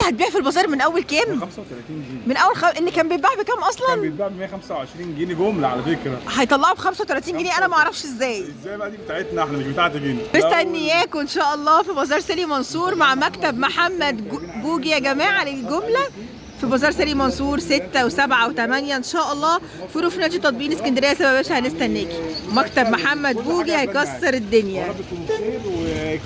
هتبيع في البازار من اول كام؟ 35 جنيه. من اول اللي كان بيتباع بكام اصلا؟ كان بيتباع ب 125 جنيه جمله على فكره. هيطلعوا ب 35 جنيه، انا ما اعرفش ازاي. ازاي بقى؟ دي بتاعتنا احنا مش بتاعتك انت. مستنياكم ان شاء الله في بازار سيدي منصور مع مكتب محمد بوجي يا جماعه للجمله، في بازار سيدي منصور 6 و7 و8 ان شاء الله، في روف نادي تطبيق اسكندريه. سبا باشا هنستناكي. مكتب محمد بوجي هيكسر الدنيا. ورب تكون خير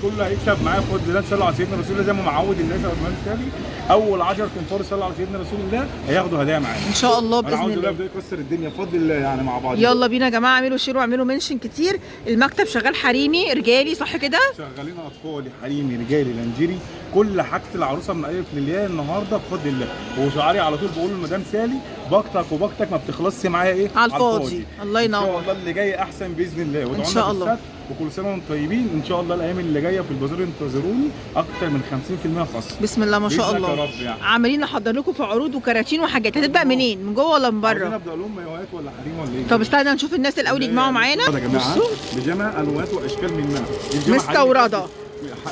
وكله هيكسب معايا بفضل الله. صلوا على سيدنا رسول الله زي ما معود الناس يا مان سالي. اول 10 تنفار صلوا على سيدنا رسول الله هياخدوا هدايا معانا ان شاء الله انا باذن عاوز الله. يبدا يكسر الدنيا بفضل الله يعني مع بعض. يلا بينا يا جماعه، اعملوا شير واعملوا منشن كتير. المكتب شغال حريمي رجالي صح كده؟ شغالين اطفالي حريمي رجالي لانجيري، كل حاجه العروسه من الف للياء النهارده بفضل الله. وشعاري على طول بقول لمدام سالي باقتك وباقتك ما بتخلصش معايا ايه على الفاضي. الله ينور. ان شاء الله اللي جاي احسن باذن الله. ان شاء الله. وكل سنه وانتم طيبين. ان شاء الله الايام اللي جايه في البازار انتظروني اكتر من 50% خصم. بسم الله ما شاء الله. يا رب يعني. عمالين نحضر لكم في عروض وكراتين وحاجات. هتبدا منين؟ من جوه ولا من بره؟ نبدا لهم مايوهات ولا حريم ولا ايه؟ طب استنى نشوف الناس الاول يجمعوا معانا. يا جماعه بيجامه الوانات واشكال منها مستورده.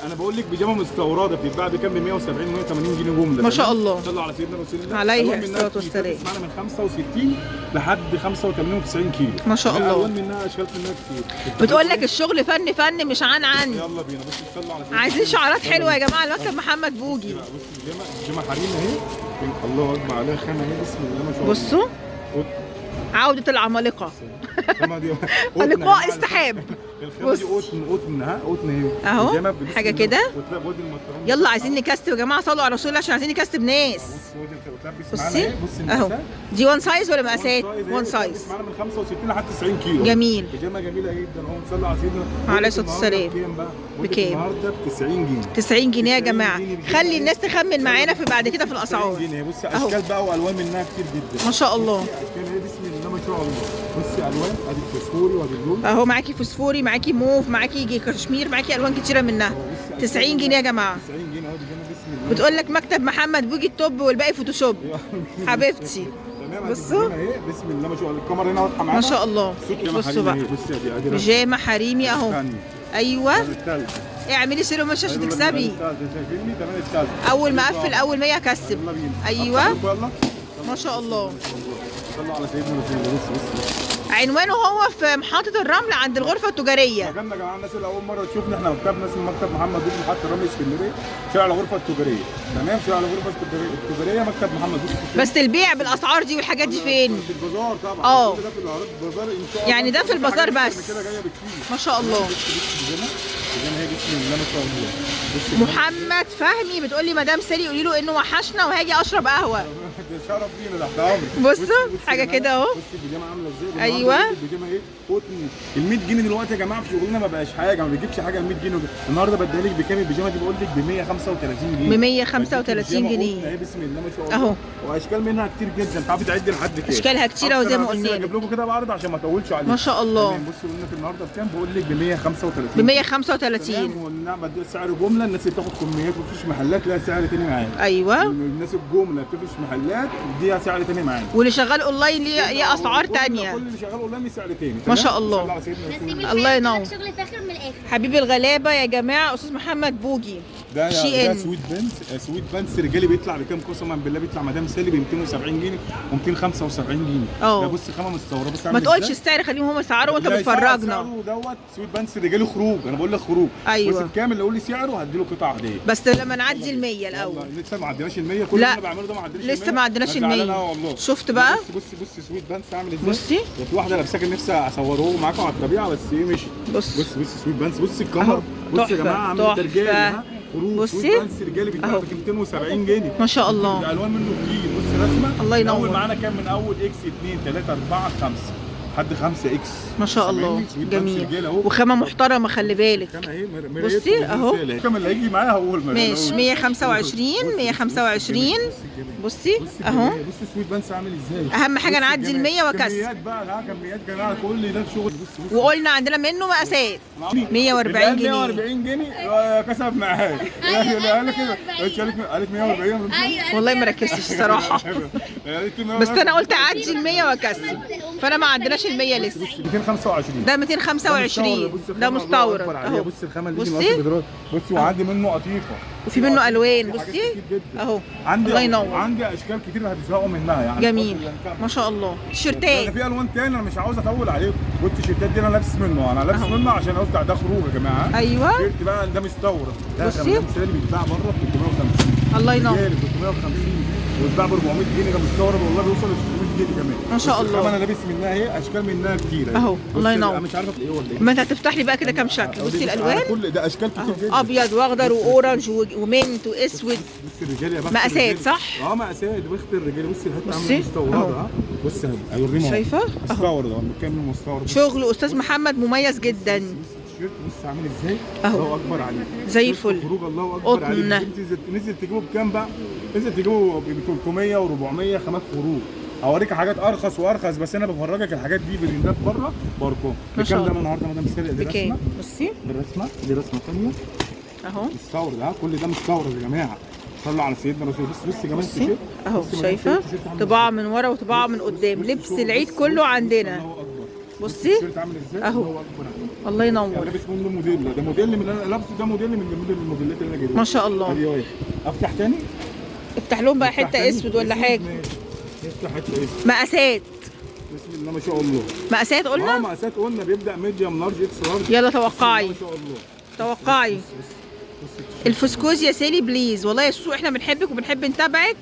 انا بقول لك بيجامه مستورده بتتباع بكام؟ ب 170 180 جنيه جمله. ما شاء الله. صلوا على سيدنا رسول الله عليه الصلاه والسلام. معانا من 65 لحد 85 و90 كيلو. ما شاء الله. الوان منها اشكال منها كتير. بتقول لك الشغل فن فن مش عن. يلا بينا بس صلوا على سيدنا. عايزين شعارات حلوه يا جماعه. المكتب محمد بوجي. بص بيجامه حريم اهي. الله اكبر عليها خامه اهي. بسم الله ما شاء الله. بصوا عودة العمالقة. لقاء السحاب. الخامة دي قطن ها قطن اهو حاجة كده. يلا عايزين نكستب يا جماعة. صلوا على رسول الله عشان عايزين نكستب ناس. بصي اهو. دي وان سايز ولا مقاسات؟ وان سايز. معانا من 65 لحد 90 كيلو. جميل. بيجامة جميلة جدا اهو. صلوا على سيدنا عليه الصلاة والسلام. بكام؟ النهارده ب 90 جنيه. 90 جنيه يا جماعة. خلي الناس تخمن معانا في بعد كده في الأسعار. 90 جنيه. بصي أشكال بقى وألوان منها كتير جدا. ما شاء الله. أشكال اهي بسم الله ما شاء الله. بصي ألوان أدي الفسفوري وأدي اللون. أهو معاكي فسفوري، معاكي موف، معاكي كشمير، معاكي ألوان كتيرة منها. 90 جنيه يا جماعة. 90 جنيه أهو بيجامة بسم الله. بتقول لك مكتب محمد بوجي التوب والباقي فوتوشوب. حبيبتي. بصوا بسم الله ما شاء الله. الكاميرا هنا واضحه معانا ما شاء الله. بصوا بقى بيجامه حريمي اهو. ايوه اعملي شير ومش عشان تكسبي. اول ما اقفل اول 100 اكسب. ايوه ما شاء الله. صلوا على سيدنا رسول الله. بص عنوانه هو في محطة الرمل عند الغرفة التجارية. مكاننا يا جماعة الناس اللي أول مرة تشوفنا احنا مكتبنا اسمه مكتب محمد بوجي محطة الرمل اسكندرية، شارع الغرفة التجارية. تمام شارع الغرفة التجارية مكتب محمد بوجي. بس البيع بالأسعار دي والحاجات دي فين؟ في البازار طبعا. ده في البازار إن شاء الله. يعني ده في البازار بس. ما شاء الله. هي بسم الله ما شاء الله. محمد فهمي بتقول لي مدام سالي قولي له انه وحشنا وهاجي اشرب قهوه. شرف لينا تحت امرك. بصوا حاجه كده اهو. بصي البيجامه عامله ازاي. ايوه البيجامه ايه قطن. ال 100 جنيه دلوقتي يا جماعه في شغلنا ما بقاش حاجه، ما بيجيبش حاجه ال 100 جنيه. النهارده بديها لك بكام البيجامه دي؟ بقول لك ب 135 جنيه. ب 135 جنيه اهي بسم الله ما شاء الله اهو. واشكال منها كتير جدا. تعرفي تعدي لحد كام؟ اشكالها كتيره وزي ما قلنا لك. هجيب لكم كده بعرض عشان ما اطولش عليكم. ما شاء الله. بصوا قلنا في النهارده بكام؟ بقول لك ب 135. ب 135. والنعمه دي سعر جمله. الناس اللي بتاخد كميات ومفيش محلات لها سعر تاني معانا. ايوه الناس الجمله بتفرش محلات دي سعر تاني معانا. واللي شغال اونلاين ليه اسعار تانيه. كل اللي شغال اونلاين ليه سعر تاني. ما شاء الله. الله ينور. شغل فاخر من الاخر. حبيبي الغلابه يا جماعه استاذ محمد بوجي. ده سويت بنس رجالي بيطلع بكام؟ قسما بالله بيطلع مدام سالي ب 270 جنيه و275 جنيه. ده بص خامه مستورده. بس ما تقولش السعر خليهم هم يسعروا وانت بتفرجنا. دوت سويت بنس رجالي خروج. انا بقول لك خروج. ايوه بس الكامل اللي يقول لي سعره هديله قطعه هديه. بس لما نعدي ال 100 الاول. لسه ما عديناش ال 100. كل اللي انا بعمله ده ما عديناش ال 100. لسه ما عديناش ال 100. شفت بقى؟ بصي سويت بانس عامل ازاي. بصي في واحده لابساه كان نفسي اصوره معاكم على الطبيعه بس ايه مشي. بصي سويت بانس. بصي الكاميرا. بصي يا جماعه عامل رجاله. بصي سويت بانس رجالي بيتباع ب 270 جنيه. ما شاء الله. الالوان منه كتير. بصي رسمه. الله ينور. اول معانا كام؟ من اول اكس 2 3 4 5 لحد 5 اكس. ما شاء الله جميل وخامه محترمه. خلي بالك بصي اهو. الكام اللي هيجي معايا هقول ماشي 125 125. بصي اهو. بصي سويت بانس عامل ازاي. اهم حاجه نعدي ال 100 واكسب. كميات بقى. كميات جماعه كل ده شغل. وقلنا عندنا منه مقاسات 140 جنيه. 140 جنيه كسب معاك. قال كده قالت 140. والله ما ركزتش الصراحه. بس انا قلت اعدي ال 100 واكسب فانا ما عندناش جبناش ال 100 لسه. 225 ده 225 ده مستورد اهو. بص الخامه اللي بصي بصي وعندي منه قطيفه وفي منه الوان. في حاجات بصي كتير جدا. اهو عندي الله ينور. عندي اشكال كتير هتزهقوا منها يعني. جميل ما شاء الله. تيشيرتات في الوان تاني انا مش عاوز اطول عليكم، والتيشيرتات دي انا لابس منه، انا لابس منه عشان افتح ده خروج يا جماعه. ايوه التيشيرت بقى ده مستورد، ده بصي. كان مثالي بيتباع بره ب 350. الله ينور. 350 ويتباع ب 400 جنيه، ده مستورد والله بيوصل ل 600 جنيه كمان ما شاء الله. انا لابس منها اهي، اشكال منها كتير اهو. الله ينور. انا مش عارفه ايه ولا ايه. ما انت هتفتح لي بقى كده كام شكل. بصي الالوان كل ده اشكال كتير جدا، ابيض واخضر واورنج ومنت واسود. بص الرجال يا بخت مقاسات الرجال. صح؟ مقاسات بخت الرجال. بصي الحته بصي. عامله مستورده اهو. بص اهي هيوريهم شايفه؟ اهو مستورد اهو، كامل مستورد. شغل استاذ محمد مميز جدا. التيشيرت بص عامل ازاي اهو. الله اكبر عليك زي الفل. خروج الله اكبر قطن. عليك. نزل تجيبه بكام بقى؟ نزل تجيبه ب 300 و400 خامات خروج. هوريك حاجات ارخص وارخص، بس انا بفرجك الحاجات دي براندات بره باركون. ما شاء بكام ده الله. النهارده مدام سالي؟ دي بكام؟ رسمه، بصي دي رسمه، دي رسمه ثانيه اهو. مستورد. ها كل ده مستورد يا جماعه. صلوا على سيدنا رسول الله. بص جمال بصي التيشيرت اهو. بصي شايفه التيشيرت عامل طباعه من ورا وطباعه من قدام. لبس العيد كله عندنا. الله اكبر. بصي التيشيرت عامل ازاي؟ اهو. الله اكبر عليك. الله ينور. لابس منه موديل، ده موديل من اللي انا لابسه، ده موديل من الموديلات اللي انا جايبها. ما شاء الله. ادي اهي. افتح تاني؟ افتح لهم بقى افتح حته تاني؟ اسود ولا اسود؟ حاجه. ماشي. افتح حته اسود. مقاسات. بسم الله ما شاء الله. مقاسات قلنا. مقاسات قلنا بيبدا ميديوم لارج اكس لارج. يلا بسم الله توقعي. ما شاء الله. توقعي. بص التيشيرت. الفسكوز يا سالي بليز. والله يا سوسو احنا بنحبك وبنحب نتابعك،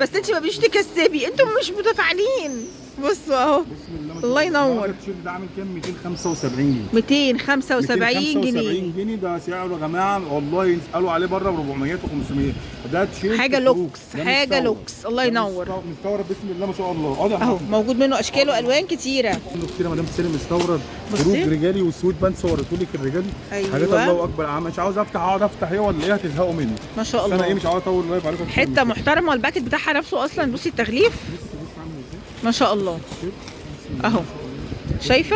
بس انت ما بيش تكسبي، انتم مش متفاعلين. بصوا اهو. بسم الله ما شاء الله ينور. التيشيرت ده عامل كام؟ 275 جنيه. 275 جنيه. 275 جنيه ده سعره يا جماعه، والله يسالوا عليه بره ب 400 و500. ده تيشيرت حاجه خروج. لوكس، ده حاجه مستورد. لوكس. الله ده ينور. مستورد بسم الله ما شاء الله. ده اهو موجود منه اشكال والوان كتيره. منه كتير يا مدام سالي مستورد. بصي. خروج رجالي والسويت بان صورته لك الرجالي. أيوة. حاجات الله اكبر. انا مش عاوز اقعد افتح ايه ولا ايه، هتزهقوا مني. ما شاء بس انا ايه الله. مش عاوز اطول لايف عليكم. حته محترمه والباكت بتاعها نفسه اصلا. بصي التغليف بص عامل ازاي. ما شاء الله اهو. شايفه؟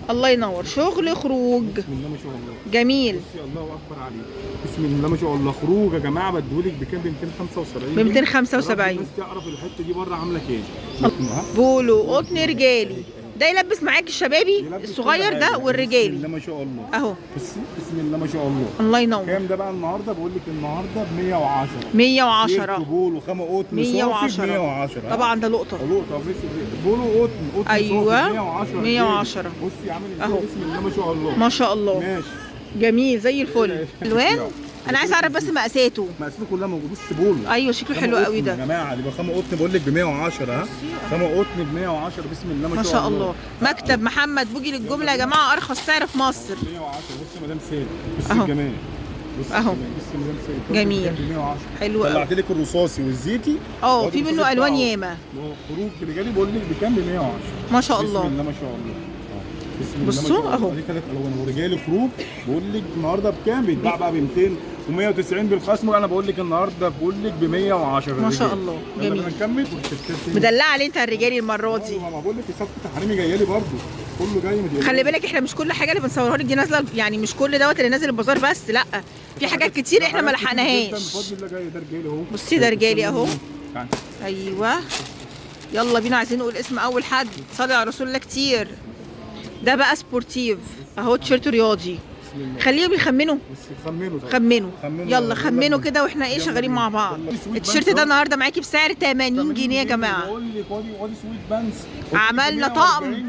الله ينور. شغل خروج بسم الله ما شاء الله. جميل. بصي الله اكبر عليك. بسم الله ما شاء الله. خروج يا جماعه بديهولك بكام؟ ب 275. ب 275. الناس تعرف الحته دي بره عامله كام. ها؟ بولو قطن رجالي. ده يلبس معاك الشبابي يلبس الصغير كل ده حاجة. والرجالي بسم الله ما شاء الله. اهو. بسم الله ما شاء الله. الله ينور. كام ده بقى النهارده؟ بقول لك النهارده ب 110. 110. بولو خامه قطن 110. 110. طبعا ده لقطه. لقطه. بولو قطن ايوه. صافي 110. 110. بصي عامل ازاي. اهو. بسم الله ما شاء الله. ما شاء الله. ماشي. جميل زي الفل. الوان انا عايز اعرف بس مقاساته. مقاساته كلها موجوده. بص بولو. ايوه شكله خامة حلو قطن قوي ده. يا جماعه دي خامه قطن بقول لك ب 110. ها خامه قطن ب 110. بسم الله ما شاء الله. مكتب محمد بوجي للجمله يا جماعه ارخص سعر في مصر. 110. بص يا مدام سالي. بص أهو. الجمال. بص أهو. الجمال. بص يا مدام سالي. جميل. ب 110. حلو قوي. طلعت لك الرصاصي والزيتي. في منه الوان ياما. خروج رجالي بقول لك بكام؟ ب 110. ما شاء الله. بسم الله ما شاء الله. بسم الله ما بصوا شاء الله. أهو. دي ثلاث الوان ورجالي خروج بقول لك النهارده بكام؟ بيتباع بقى ب 200 و190 بالخصم. انا بقول لك النهارده بقول لك ب 110. ما شاء الله. يلا جميل. بينا نكمل. مدلعه عليه انت الرجالي المره دي. ما بقول لك صفقه حريمي جايه لي برضه، كله جاي مدير. خلي بالك احنا مش كل حاجه اللي بنصورها لك دي نازله، يعني مش كل دوت اللي نازل البازار بس، لا في حاجات كتير احنا ما لحقناهاش. بفضل الله جاي. ده رجالي اهو. بصي ده رجالي اهو. يعني ايوه يلا بينا. عايزين نقول اسم اول حد. صلي على رسول الله كتير. ده بقى سبورتيف اهو. تيشيرت رياضي. خليهم يخمنوا. خمنوا. يلا خمنوا كده واحنا ايه شغالين مع بعض. التيشيرت ده النهارده معاكي بسعر 80 جنيه يا جماعه. بقول لك وادي سويت بانس. عملنا طقم.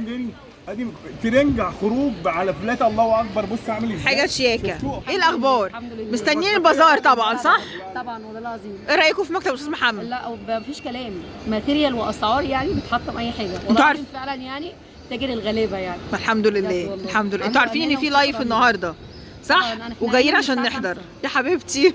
ادي ترنجع خروج على فلات. الله اكبر. بص عامل ازاي. حاجه شياكه. ايه الاخبار؟ مستنيين البازار طبعا صح؟ طبعا والله العظيم. ايه رايكم في مكتب استاذ محمد؟ لا مفيش كلام. ماتيريال واسعار يعني بتحطم اي حاجه. انتوا عارفين فعلا يعني تاجر الغلابه يعني. الحمد لله. الحمد لله. انتوا عارفين ان في لايف النهارده صح؟ وجايين عشان نحضر يا حبيبتي.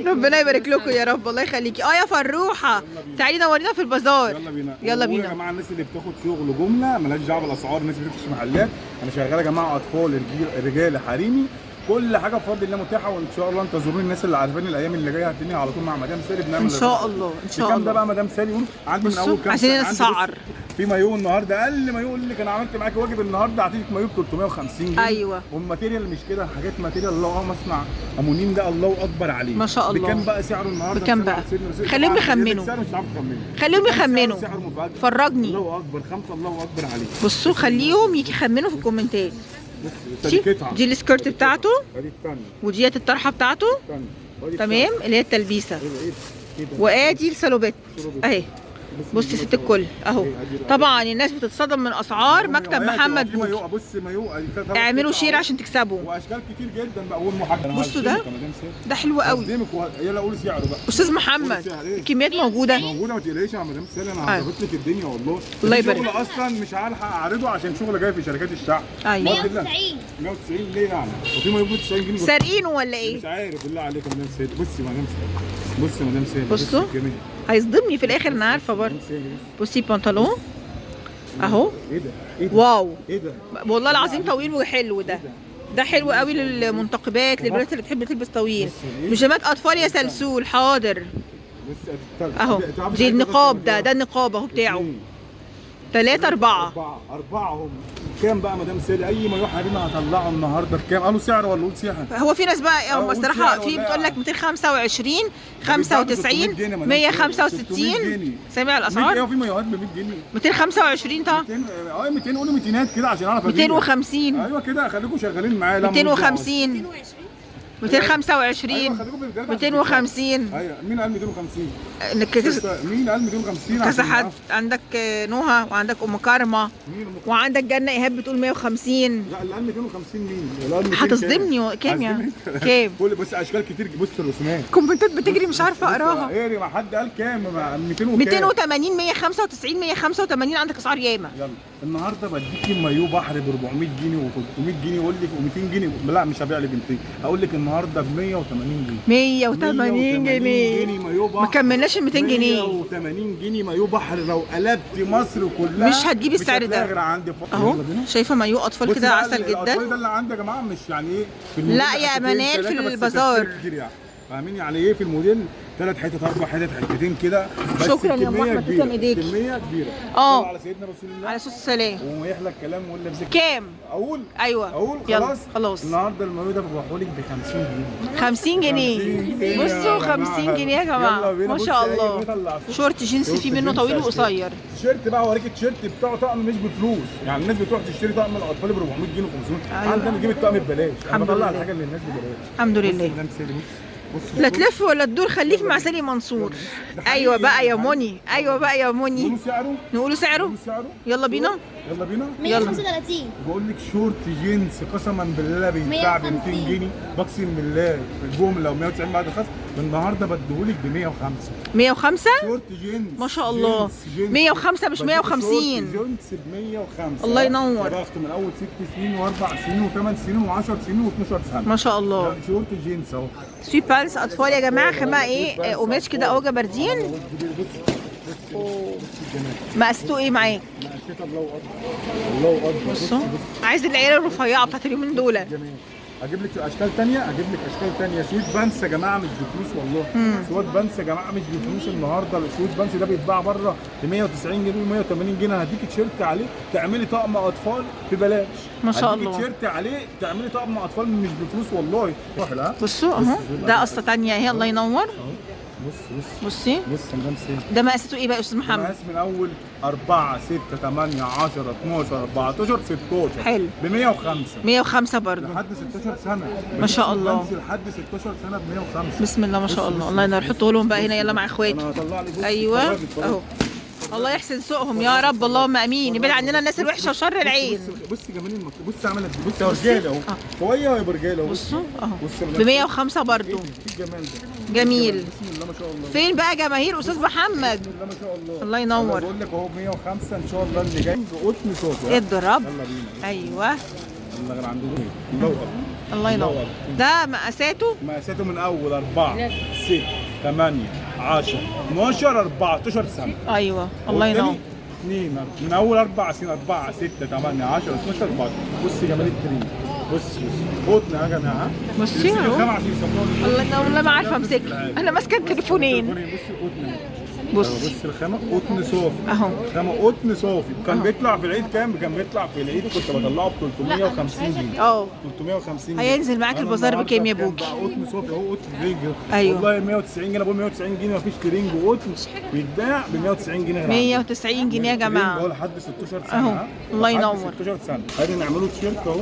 ربنا يبارك لكم يا رب. الله يخليكي. يا فروحه تعالي نورينا في البازار. يلا بينا. يلا بينا يا جماعه الناس اللي بتاخد شغل جمله مالهاش دعوه بالاسعار. الناس اللي بتفتح محلات. انا شغال يا جماعه اطفال رجال حريمي. كل حاجه بفضل الله متاحه، وان شاء الله انتظروني. الناس اللي عارفاني الايام اللي جايه هتلاقيني على طول مع مدام سالي بنعمل ان شاء الله. ان شاء كام ده الله. بقى مدام سالي؟ عندي من اول كام عايزين عندي نسعر. في مايو النهارده اقل مايو اللي كان عملت معاك واجب النهارده هتيجي مايو ب 350 جنيه. ايوه. والماتيريال مش كده، حاجات ماتيريال الله مصنع امونين ده الله اكبر عليه. ما شاء الله. بكام بقى سعره النهارده؟ بكام بقى؟ خليهم يخمنوا. سعره مش هتعرف تخمنه. خليهم يخمنوا. سعره مفاجئ. فرجني. الله اكبر، 5 الله اكبر عليه. بصوا خليهم يخمنوا في الكومنتات. دي السكيرت بتاعته وديت الطرحه بتاعته تمام اللي هي التلبيسه، وادي السالوبات اهي. بصي ست الكل اهو. طبعا الناس بتتصدم من اسعار مكتب محمد بوجي. بص مايو اعملوا شير عشان تكسبوا. واشكال كتير جدا بقى. والمحجب بصوا ده حلو قوي. يلا قولي سعره بقى استاذ محمد. الكميات موجوده موجوده، ما تقلقيش يا مدام سالي، انا هظبط لك الدنيا والله. الله يبارك. شغل اصلا مش هلحق اعرضه عشان شغل جاي في شركات الشعب. ايوه 190 ليه يعني؟ وفي مايو ب 90 جنيه سارقينه ولا ايه؟ مش عارف بالله عليك يا مدام سالي. بصي يا مدام سالي، بصي يا مدام سالي، بصوا هيصدمني في الاخر انا عارفه برضه. بصي بنطلون اهو. ايه ده؟ واو. ايه ده؟ والله العظيم طويل وحلو ده. ده حلو قوي للمنتقبات، للبنات اللي بتحب تلبس طويل. بيجامات اطفال يا سلسول. حاضر اهو. دي النقاب ده النقاب اهو بتاعه. 3 4 هم. كام بقى مدام سالي؟ اي ما يروح علينا هطلعه النهارده بكام؟ قالوا سعر ولا قول سياحه؟ هو في ناس بقى هم الصراحه في بتقول لك 225 95 165. سامع الاسعار؟ ايوه في مايوهات ب 100 جنيه 225. طبعا 200 قولوا 200 كده عشان اعرف 250. ايوه كده خليكم شغالين معايا. 250 225 250. ايوه مين قال 250؟ مين قال 250؟ كذا حد. عندك نهى وعندك ام كارما وعندك جنة ايهاب بتقول 150. لا اللي قال 250 مين؟ هتصدمني كام يعني؟ كام؟ بس اشكال كتير. بص الرسومات كومنتات بتجري مش عارفه اقراها. ايه ما حد قال كام؟ 280 195 185. عندك اسعار ياما. يلا النهارده بديكي مايو بحر ب 400 جنيه و 300 جنيه واقول لك و200 جنيه. لا مش هبيع لك ب 200، اقول لك النهارده ب 180 جنيه. 180 جنيه مايو بحر. ما كملناش ال 200 جنيه. 180 جنيه مايو بحر. لو قلبت مصر كلها مش هتجيبي السعر ده اهو. شايفه مايو اطفال كده عسل جدا. الاطفال ده اللي عندي يا جماعه مش يعني ايه في لا يا منال في البازار. فاهمين يعني ايه في الموديل؟ 3 حتت 4 حتت حتتين كده. شكرا يا ام احمد تسلم ايديك. كميه كبيره. على سيدنا رسول الله عليه الصلاه والسلام. ويحلى الكلام ويقول لك كام؟ اقول ايوه يلا خلاص. النهارده المايو ده ببيعه لك ب 50 جنيه. 50 جنيه. بصوا 50 جنيه يا جماعه ما شاء الله. شورت جينز فيه منه طويل وقصير. تيشيرت بقى اوريك التيشيرت بتاعه طقم مش بفلوس. يعني الناس بتروح تشتري طقم الاطفال ب 400 جنيه و500. عندنا نجيب الطقم ببلاش. انا بطلع الحاجه اللي الناس ببلاش. الحمد لله. لا تلف ولا تدور، خليك مع سالي منصور. ايوه بقى يا موني. ايوه بقى يا موني. نقولوا سعره. يلا بينا. يلا بينا. 135. بقول لك شورت جينز قسما بالله بيتباع ب 200 جنيه. بقسم بالله الجمله و190 بعد الخصم. النهارده بديهولك ب 105. 105 شورت جينز ما شاء الله. 105 مش 150. جينز ب 105. الله ينور. ضغط من اول 6 سنين و4 سنين و8 سنين و10 سنين و12 سنه ما شاء الله. شورت جينز اهو. سويت بالانس اطفال يا جماعه. خامه ايه؟ قماش كده او جبردين. مقاسته ايه معاك؟ مقاسته الله اكبر. الله اكبر. بصوا عايز العيله الرفيعه بتاعت اليومين دول. اجيب لك اشكال ثانيه. سويت بانس يا جماعه مش بفلوس والله. سويت بانس يا جماعه مش بفلوس النهارده. السويت بانس ده بيتباع بره ب 190 جنيه و 180 جنيه. هديكي تيشيرت عليه تعملي طقم اطفال ببلاش. ما شاء الله. هديكي تيشيرت عليه تعملي طقم اطفال مش بفلوس والله. بصوا اهو ده قصه ثانيه اهي. الله ينور. بصي يا مدام سالي. ده مقاساته ايه بقى يا استاذ محمد؟ مقاس من اول 4 6 8 10 12 14 16. حلو. ب 105. 105 برضه لحد 16 سنه. ما شاء الله. لحد 16 سنه ب 105. بسم الله ما شاء الله. الله ينور. حطوا لهم بقى هنا يلا مع اخواتي. انا هطلع لك. ايوه اهو. الله يحسن سوقهم يا رب. اللهم امين. يبعد عننا الناس الوحشه وشر العين. بصي جمال المكتوب. بصي عملت. بصي يا رجاله اهو. شويه يا رجاله اهو. بصوا اهو ب 105 برضه. ايه الجمال ده؟ جميل. بسم الله ما شاء الله. فين بقى جماهير استاذ محمد؟ بسم الله ما شاء الله. الله ينور. بقول لك اهو ب 105 ان شاء الله اللي جاي قطن صوفي. اضرب. يلا بينا. ايوه الله غير عنده ايه؟ الله اكبر. الله ينور. ده مقاساته مقاساته من اول 4 6 8 10 12 14 سنه. ايوه الله ينور. من اول 4 سنين 4 6 8 10 12 14. بصي جمال التريم. بصي قطن يا جماعه. بصي اهو. الخامه عشان يسموها الله ينور. والله ما عارفه امسكها. انا ماسكه التليفونين. بصي قطن. بص بص الخامه قطن صافي اهو. خامه قطن صافي. كان بيطلع في العيد كام؟ كان بيطلع في العيد كنت بطلعه ب 350 جنيه. اه 350 جنيه. هينزل معاك أنا البازار النهاردة بكام يا بكام بوجي؟ بقى؟ قطن صافي اهو، قطن ترنج. أيوه. والله 190 جنيه، ابو 190 جنيه مفيش ترنج وقطن بيتباع ب 190 جنيه غير 190 جنيه يا ترنج اهو جماعه. لحد 16 سنه. أهو. ها؟ الله لحد ينور. 16 سنه. ادي نعمله تيشيرت اهو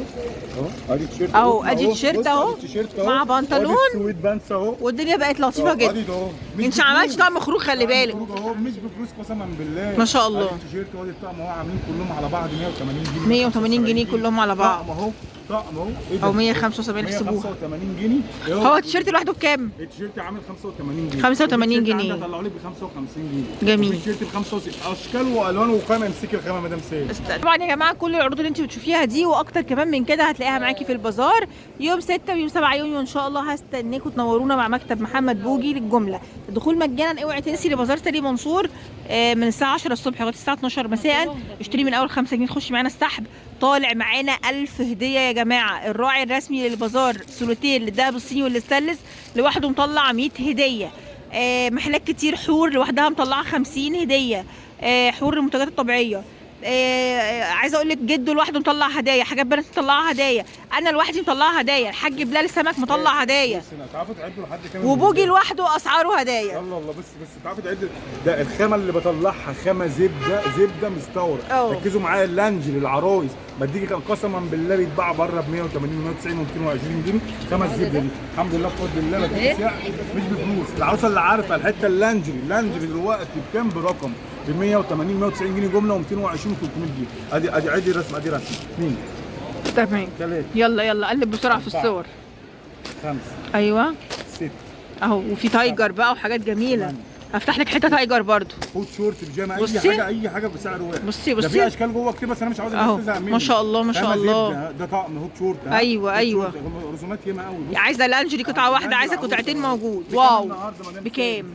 اهو، ادي تيشيرت أهو، قطن أدي أهو. تيشيرت بص، أهو. أدي التيشيرت أهو. مع بنطلون. وأدي السويت بانس اهو. والدنيا بقت لطيفه جدا. ادي ده اهو. انت ما عملتش طقم خروج خلي بالك. اهو مش بفلوس قسما بالله. ما شاء الله. ادي التيشيرت وادي الطقم اهو، عاملين كلهم على بعض 180 جنيه. 180 جنيه كلهم على بعض. طقم اهو، طقم اهو. إيه ده؟ او 175 احسبوها. 185 جنيه. هو التيشيرت لوحده بكام؟ التيشيرت عامل 85 جنيه. 85 جنيه. التيشيرت عندي هطلعه لك ب 55 جنيه. جميل. التيشيرت ب 65 اشكال والوان وخامه. امسكي الخامه مدام سيد. طبعا يا جماعه كل العروض اللي انت بتشوفيها دي واكتر كمان من كده هتلاقيها معاكي في البازار يوم 6 ويوم 7 يونيو ان شاء الله. هستناكم تنورونا مع مكتب محمد بوجي للجمله. الدخول مجانا. اوعي تنسي لبازار سيدي منصور من الساعه 10 الصبح لغايه الساعه 12 مساء. اشتري من اول 5 جنيه تخشي معانا السحب. طالع معانا 1000 هديه يا جماعه. الراعي الرسمي للبازار سولوتير للدهب الصيني والاستانلس لوحده مطلع 100 هديه. محلات كتير حور لوحدها مطلعه 50 هديه. حور المنتجات الطبيعيه. عايزه اقول لك جده لوحده مطلع هدايا. حاجات بنات مطلعه هدايا. انا لوحدي مطلعه هدايا. الحاج بلال السمك مطلع هدايا. بص تعرفوا تعدوا لحد كام؟ وبوجي لوحده اسعاره هدايا. الله الله. بس تعرفوا تعدوا. ده الخامه اللي بطلعها خامه زبده مستورد. ركزوا معايا. اللانج للعرايس بديكي كان قسما بالله بيتباع بره ب 180 190 و220 جنيه. خامه الزبده دي الحمد لله بفضل الله ما فيش سعر مش بفلوس. العروسه اللي عارفه الحته اللانجري دلوقتي بكام؟ برقم ب 180 190 جنيه جمله و220 و300 جنيه. ادي رسم ادي رسم. 2 تمام. 3 يلا قلب بسرعه في الصور. 5 ايوه 6 اهو. وفي تايجر بقى وحاجات جميله. هفتح لك حته تايجر برضو. فوت شورت بيجامه بصي. اي حاجه بسعر واحد. بصي ده في اشكال جوه كتير بس انا مش عاوز الناس تزهق مني. ما شاء الله ما شاء الله. ده طقم هوت شورت. ايوه رسومات ياما قوي. عايزه لانجري قطعه واحده. عايزه قطعتين موجود. واو بكام؟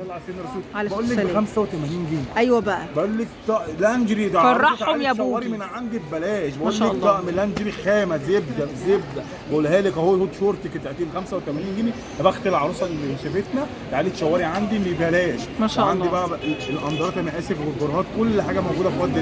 بقول لك ب 85 جنيه. ايوه بقى. بقول لك لانجري ده فرحهم يا بوجي. صوري من عندي ببلاش. بقول شاء لك الله. طقم لانجري خامه زبده بقولها لك اهو. هوت شورت قطعتين 85 جنيه. يا بخت العروسه اللي شافتنا تعالي تشوري عندي ببلاش. ما شاء الله. عندي بقى الاندرات انا اسف والبرهات كل حاجه موجوده في واد